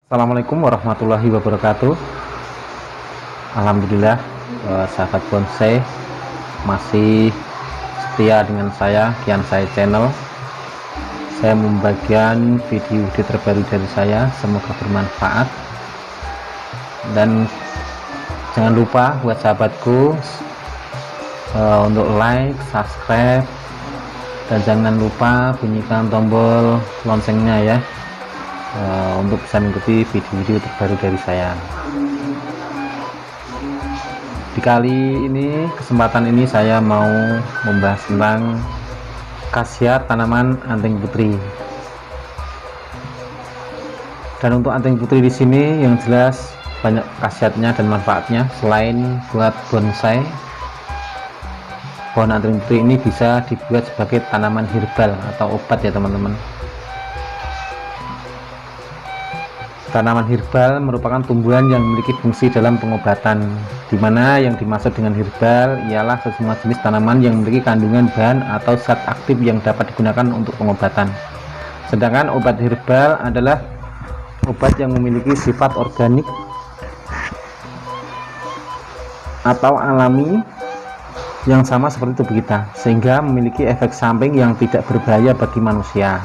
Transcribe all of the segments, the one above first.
Assalamualaikum warahmatullahi wabarakatuh. Alhamdulillah, sahabat bonsai masih setia dengan saya Kiansai Channel. Saya membagikan video terbaru dari saya, semoga bermanfaat. Dan jangan lupa buat sahabatku untuk like, subscribe, dan jangan lupa bunyikan tombol loncengnya ya, untuk bisa mengikuti video-video terbaru dari saya. Di kali ini, kesempatan ini saya mau membahas tentang khasiat tanaman anting putri. Dan untuk anting putri di sini yang jelas banyak khasiatnya dan manfaatnya. Selain buat bonsai, pohon anting putri ini bisa dibuat sebagai tanaman herbal atau obat ya teman-teman. Tanaman herbal merupakan tumbuhan yang memiliki fungsi dalam pengobatan, di mana yang dimaksud dengan herbal ialah semua jenis tanaman yang memiliki kandungan bahan atau zat aktif yang dapat digunakan untuk pengobatan. Sedangkan obat herbal adalah obat yang memiliki sifat organik atau alami yang sama seperti tubuh kita, sehingga memiliki efek samping yang tidak berbahaya bagi manusia.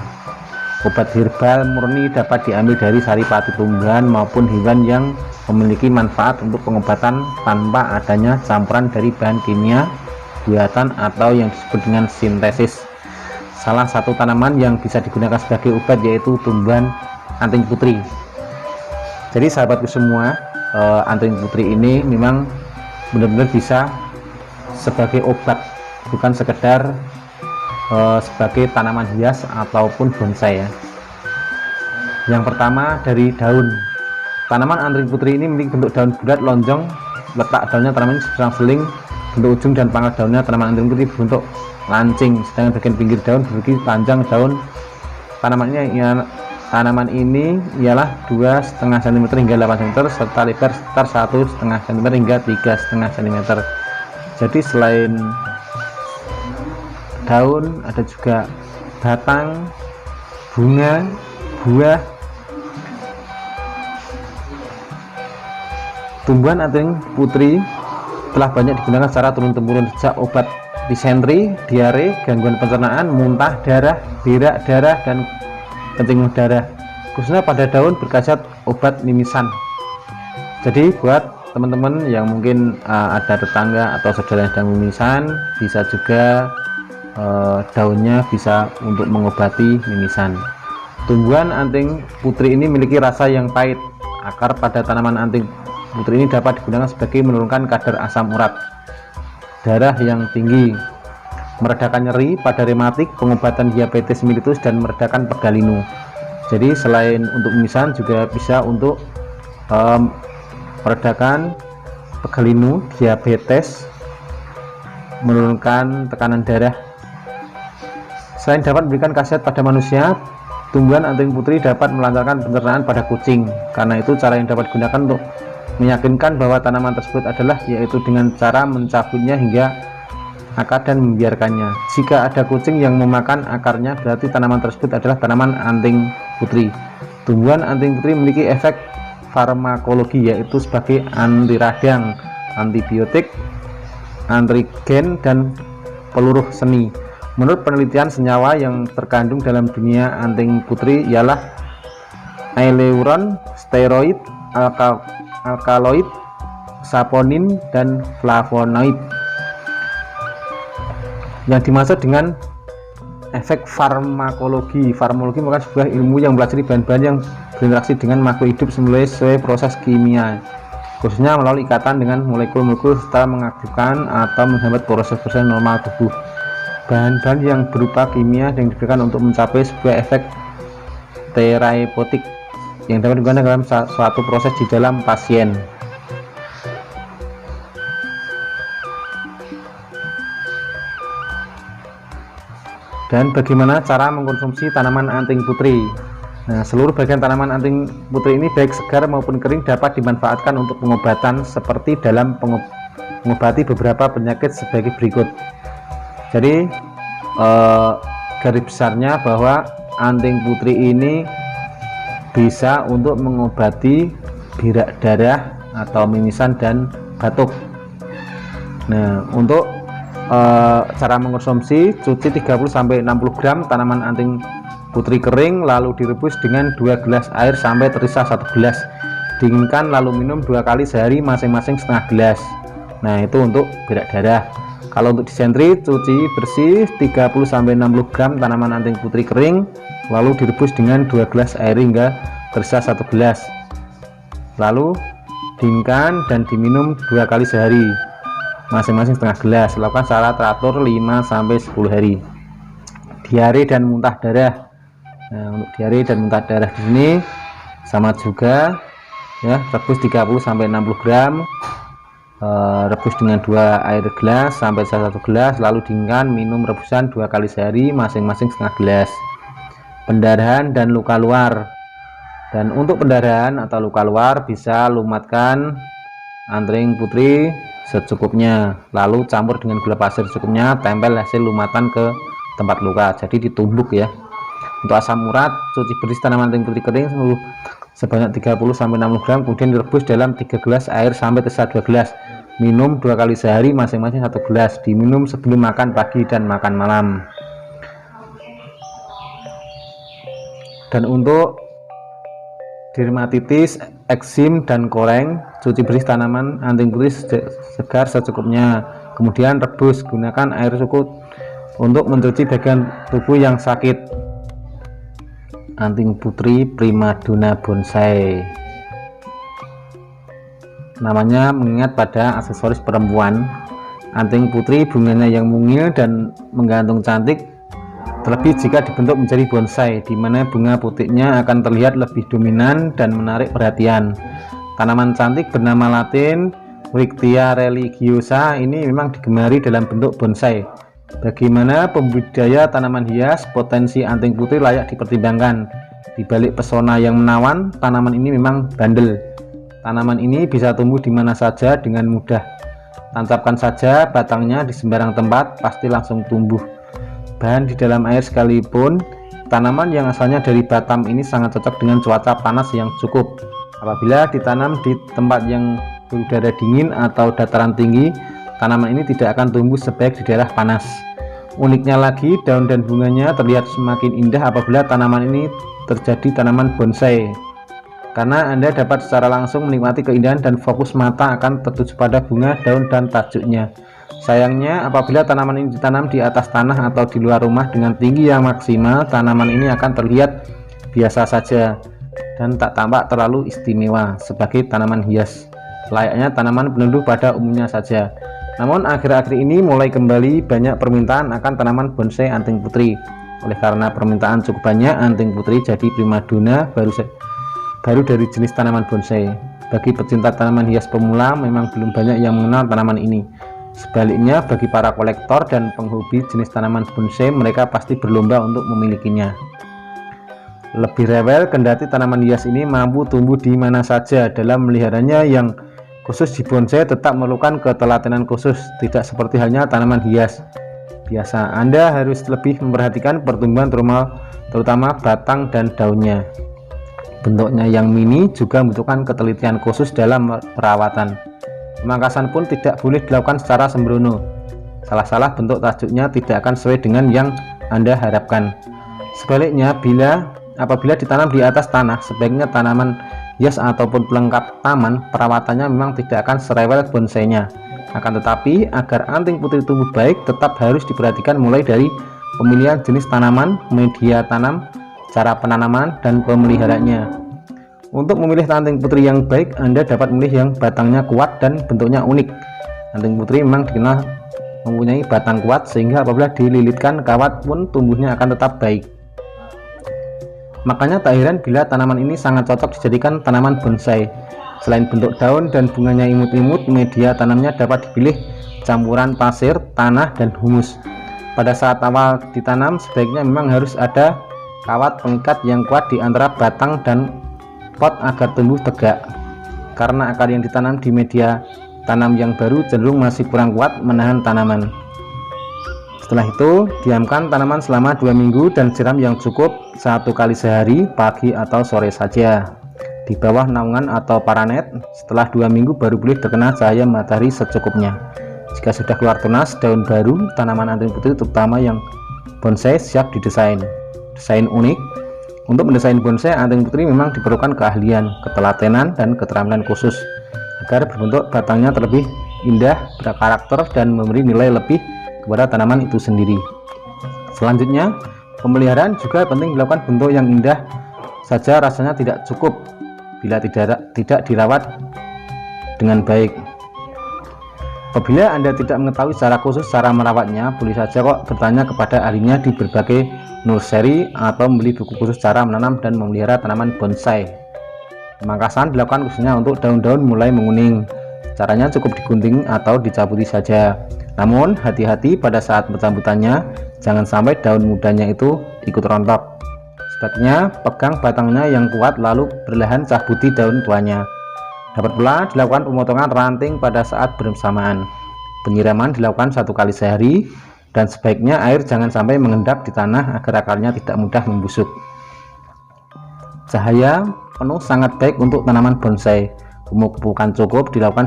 Obat herbal murni dapat diambil dari saripati tumbuhan maupun hewan yang memiliki manfaat untuk pengobatan tanpa adanya campuran dari bahan kimia buatan atau yang disebut dengan sintesis. Salah satu tanaman yang bisa digunakan sebagai obat yaitu tumbuhan anting putri. Jadi sahabatku semua, anting putri ini memang benar-benar bisa sebagai obat, bukan sekedar sebagai tanaman hias ataupun bonsai ya. Yang pertama dari daun. Tanaman anting putri ini memiliki bentuk daun bulat lonjong, letak daunnya tanaman seling, bentuk ujung dan pangkal daunnya tanaman anting putri berbentuk lancing, sedangkan bagian pinggir daun memiliki panjang daun. Tanaman ini ialah 2,5 cm hingga 8 cm serta lebar sekitar 1,5 cm hingga 3,5 cm. Jadi selain daun ada juga batang, bunga, buah. Tumbuhan anting putri telah banyak digunakan secara turun-temurun sejak obat disentri, diare, gangguan pencernaan, muntah darah, berak darah, dan kencing darah. Khususnya pada daun berkhasiat obat mimisan. Jadi buat teman-teman yang mungkin ada tetangga atau saudara yang sedang mimisan, bisa juga daunnya bisa untuk mengobati mimisan. Tumbuhan anting putri ini memiliki rasa yang pahit. Akar pada tanaman anting putri ini dapat digunakan sebagai menurunkan kadar asam urat darah yang tinggi, meredakan nyeri pada rematik, pengobatan diabetes mellitus, dan meredakan pegal linu. Jadi selain untuk mimisan juga bisa untuk meredakan pegal linu, diabetes, menurunkan tekanan darah. Selain dapat memberikan khasiat pada manusia, tumbuhan anting putri dapat melancarkan pencernaan pada kucing. Karena itu cara yang dapat digunakan untuk meyakinkan bahwa tanaman tersebut adalah yaitu dengan cara mencabutnya hingga akar dan membiarkannya. Jika ada kucing yang memakan akarnya, berarti tanaman tersebut adalah tanaman anting putri. Tumbuhan anting putri memiliki efek farmakologi, yaitu sebagai anti radang, antibiotik, antigen, dan peluruh seni. Menurut penelitian, senyawa yang terkandung dalam dunia anting putri ialah aileron, steroid, alkaloid, saponin, dan flavonoid. Yang dimaksud dengan efek farmakologi merupakan sebuah ilmu yang mempelajari bahan-bahan yang berinteraksi dengan makhluk hidup sesuai proses kimia, khususnya melalui ikatan dengan molekul-molekul serta mengaktifkan atau menghambat proses-proses normal tubuh. Bahan-bahan yang berupa kimia yang diberikan untuk mencapai sebuah efek terapeutik yang dapat digunakan dalam suatu proses di dalam pasien. Dan bagaimana cara mengkonsumsi tanaman anting putri? Nah, seluruh bagian tanaman anting putri ini baik segar maupun kering dapat dimanfaatkan untuk pengobatan seperti dalam mengobati beberapa penyakit sebagai berikut. Jadi garis besarnya bahwa anting putri ini bisa untuk mengobati birak darah atau mimisan dan batuk. Nah, untuk cara mengkonsumsi, cuci 30-60 gram tanaman anting putri kering, lalu direbus dengan 2 gelas air sampai tersisa 1 gelas, dinginkan lalu minum 2 kali sehari masing-masing setengah gelas. Nah, itu untuk birak darah. Kalau untuk disentri, cuci bersih 30-60 gram tanaman anting putri kering, lalu direbus dengan 2 gelas air hingga tersisa 1 gelas, lalu dinginkan dan diminum 2 kali sehari masing-masing setengah gelas. Lakukan secara teratur 5-10 hari. Diare dan muntah darah. Nah, untuk diare dan muntah darah di sini sama juga ya, rebus 30-60 gram, rebus dengan 2 air gelas sampai 1 gelas, lalu dinginkan, minum rebusan 2 kali sehari masing-masing setengah gelas. Pendarahan dan luka luar. Dan untuk pendarahan atau luka luar bisa lumatkan anting putri secukupnya, lalu campur dengan gula pasir secukupnya, tempel hasil lumatan ke tempat luka, jadi ditumbuk ya. Untuk asam urat, cuci bersih tanaman anting putri kering sebanyak 30-60 gram, kemudian direbus dalam 3 gelas air sampai tersisa 2 gelas, minum 2 kali sehari masing-masing 1 gelas, diminum sebelum makan pagi dan makan malam. Dan untuk dermatitis, eksim, dan koreng, cuci bersih tanaman anting putri segar secukupnya, kemudian rebus, gunakan air cukup untuk mencuci bagian tubuh yang sakit. Anting putri primadona bonsai, namanya mengingat pada aksesoris perempuan. Anting putri bunganya yang mungil dan menggantung cantik, terlebih jika dibentuk menjadi bonsai, di mana bunga putiknya akan terlihat lebih dominan dan menarik perhatian. Tanaman cantik bernama latin Wictia religiosa ini memang digemari dalam bentuk bonsai. Bagaimana pembudidaya tanaman hias, potensi anting putri layak dipertimbangkan. Di balik pesona yang menawan, tanaman ini memang bandel. Tanaman ini bisa tumbuh di mana saja dengan mudah. Tancapkan saja batangnya di sembarang tempat, pasti langsung tumbuh. Bahan di dalam air sekalipun, tanaman yang asalnya dari Batam ini sangat cocok dengan cuaca panas yang cukup. Apabila ditanam di tempat yang berudara dingin atau dataran tinggi, tanaman ini tidak akan tumbuh sebaik di daerah panas. Uniknya lagi, daun dan bunganya terlihat semakin indah apabila tanaman ini terjadi tanaman bonsai, karena Anda dapat secara langsung menikmati keindahan dan fokus mata akan tertuju pada bunga, daun, dan tajuknya. Sayangnya, apabila tanaman ini ditanam di atas tanah atau di luar rumah dengan tinggi yang maksimal, tanaman ini akan terlihat biasa saja dan tak tampak terlalu istimewa sebagai tanaman hias, layaknya tanaman peneduh pada umumnya saja. Namun akhir-akhir ini mulai kembali banyak permintaan akan tanaman bonsai anting putri. Oleh karena permintaan cukup banyak, anting putri jadi primadona baru dari jenis tanaman bonsai. Bagi pecinta tanaman hias pemula, memang belum banyak yang mengenal tanaman ini. Sebaliknya, bagi para kolektor dan penghobi jenis tanaman bonsai, mereka pasti berlomba untuk memilikinya. Lebih rewel, kendati tanaman hias ini mampu tumbuh di mana saja, dalam meliharanya yang khusus di bonsai tetap memerlukan ketelatenan khusus, tidak seperti halnya tanaman hias biasa. Anda harus lebih memperhatikan pertumbuhan terutama batang dan daunnya. Bentuknya yang mini juga membutuhkan ketelitian khusus dalam perawatan. Pemangkasan pun tidak boleh dilakukan secara sembrono. Salah-salah bentuk tajuknya tidak akan sesuai dengan yang Anda harapkan. Sebaliknya, apabila ditanam di atas tanah, sebaiknya tanaman hias ataupun pelengkap taman, perawatannya memang tidak akan serewel bonsainya. Akan tetapi, agar anting putri tumbuh baik, tetap harus diperhatikan mulai dari pemilihan jenis tanaman, media tanam, cara penanaman, dan pemeliharaannya. Untuk memilih anting putri yang baik, Anda dapat memilih yang batangnya kuat dan bentuknya unik. Anting putri memang dikenal mempunyai batang kuat, sehingga apabila dililitkan kawat pun tumbuhnya akan tetap baik. Makanya tak heran bila tanaman ini sangat cocok dijadikan tanaman bonsai. Selain bentuk daun dan bunganya imut-imut, media tanamnya dapat dipilih campuran pasir, tanah, dan humus. Pada saat awal ditanam, sebaiknya memang harus ada kawat pengikat yang kuat di antara batang dan pot agar tumbuh tegak, karena akar yang ditanam di media tanam yang baru cenderung masih kurang kuat menahan tanaman. Setelah itu, diamkan tanaman selama 2 minggu dan siram yang cukup 1 kali sehari, pagi atau sore saja, di bawah naungan atau paranet. Setelah 2 minggu baru boleh terkena cahaya matahari secukupnya. Jika sudah keluar tunas daun baru, tanaman anting putri terutama yang bonsai siap didesain. Desain unik. Untuk mendesain bonsai anting putri memang diperlukan keahlian, ketelatenan, dan keterampilan khusus agar berbentuk batangnya terlebih indah, berkarakter, dan memberi nilai lebih kepada tanaman itu sendiri. Selanjutnya, pemeliharaan juga penting dilakukan. Bentuk yang indah saja rasanya tidak cukup bila tidak dirawat dengan baik. Apabila Anda tidak mengetahui secara khusus cara merawatnya, boleh saja kok bertanya kepada ahlinya di berbagai nursery atau membeli buku khusus cara menanam dan memelihara tanaman bonsai. Pemangkasan dilakukan khususnya untuk daun-daun mulai menguning. Caranya cukup digunting atau dicabuti saja. Namun hati-hati pada saat pencabutannya, jangan sampai daun mudanya itu ikut rontok. Sebaiknya pegang batangnya yang kuat lalu perlahan cabuti daun tuanya. Dapat pula dilakukan pemotongan ranting pada saat bersamaan. Penyiraman dilakukan 1 kali sehari, dan sebaiknya air jangan sampai mengendap di tanah agar akarnya tidak mudah membusuk. Cahaya penuh sangat baik untuk tanaman bonsai. Pemupukan cukup dilakukan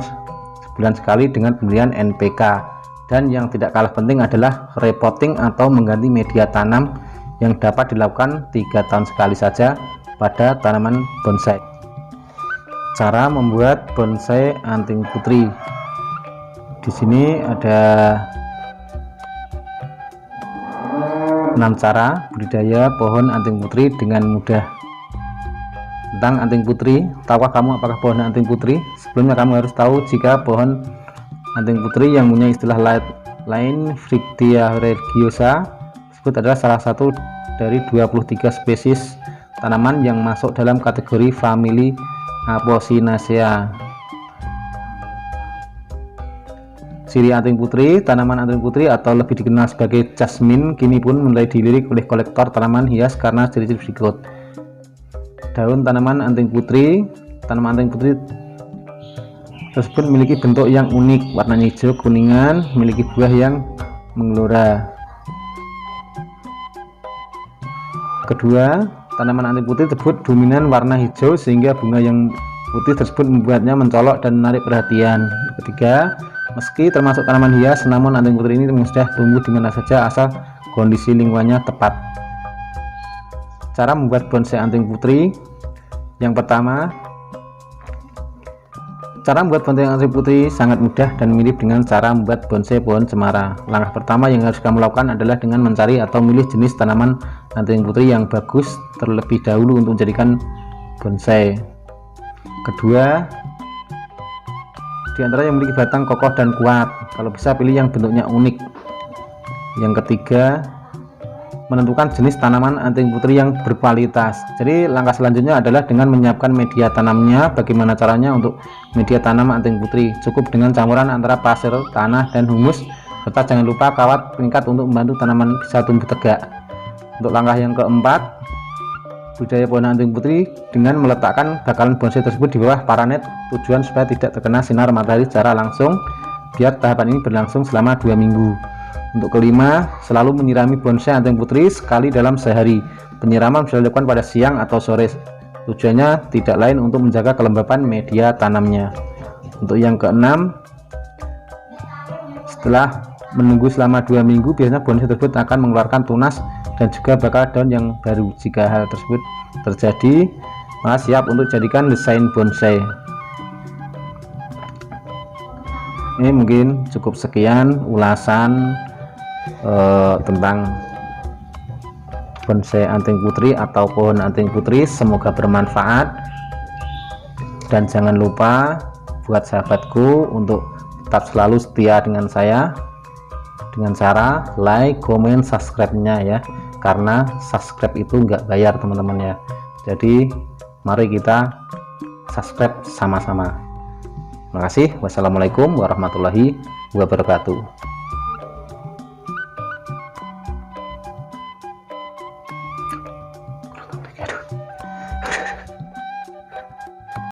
sebulan sekali dengan pemberian NPK, dan yang tidak kalah penting adalah repotting atau mengganti media tanam yang dapat dilakukan 3 tahun sekali saja pada tanaman bonsai. Cara membuat bonsai anting putri. Di sini ada 6 cara budidaya pohon anting putri dengan mudah. Tentang anting putri, tahukah kamu apakah pohon anting putri? Sebelumnya kamu harus tahu jika pohon anting putri yang punya istilah lain Frictia religiosa tersebut adalah salah satu dari 23 spesies tanaman yang masuk dalam kategori famili Apocynaceae. Ciri anting putri. Tanaman anting putri atau lebih dikenal sebagai jasmine kini pun mulai dilirik oleh kolektor tanaman hias karena ciri-ciri berikut. Daun tanaman anting putri. Tanaman anting putri tersebut memiliki bentuk yang unik, warnanya hijau kuningan, memiliki buah yang menggelora. Kedua, tanaman anting putri tersebut dominan warna hijau sehingga bunga yang putih tersebut membuatnya mencolok dan menarik perhatian. Ketiga, meski termasuk tanaman hias, namun anting putri ini mudah tumbuh di mana saja asal kondisi lingkungannya tepat. Cara membuat bonsai anting putri. Yang pertama, cara membuat bonsai anting putri sangat mudah dan mirip dengan cara membuat bonsai pohon cemara. Langkah pertama yang harus kamu lakukan adalah dengan mencari atau memilih jenis tanaman anting putri yang bagus terlebih dahulu untuk menjadikan bonsai. Kedua, di antara yang memiliki batang kokoh dan kuat, kalau bisa pilih yang bentuknya unik. Yang ketiga, menentukan jenis tanaman anting putri yang berkualitas. Jadi langkah selanjutnya adalah dengan menyiapkan media tanamnya. Bagaimana caranya untuk media tanam anting putri? Cukup dengan campuran antara pasir, tanah, dan humus, serta jangan lupa kawat pengikat untuk membantu tanaman bisa tumbuh tegak. Untuk langkah yang keempat, budidaya pohon anting putri dengan meletakkan bakalan bonsai tersebut di bawah paranet. Tujuan supaya tidak terkena sinar matahari secara langsung, biar tahapan ini berlangsung selama 2 minggu. Untuk kelima, selalu menyirami bonsai anting putri sekali dalam sehari. Penyiraman bisa dilakukan pada siang atau sore. Tujuannya tidak lain untuk menjaga kelembapan media tanamnya. Untuk yang keenam, setelah menunggu selama 2 minggu, biasanya bonsai tersebut akan mengeluarkan tunas dan juga bakal daun yang baru. Jika hal tersebut terjadi, maka siap untuk jadikan desain bonsai. Ini mungkin cukup sekian ulasan tentang bonsai anting putri atau pohon anting putri. Semoga bermanfaat, dan jangan lupa buat sahabatku untuk tetap selalu setia dengan saya dengan cara like, comment, subscribe-nya ya, karena subscribe itu nggak bayar teman-teman ya. Jadi mari kita subscribe sama-sama. Terima kasih. Wassalamualaikum warahmatullahi wabarakatuh.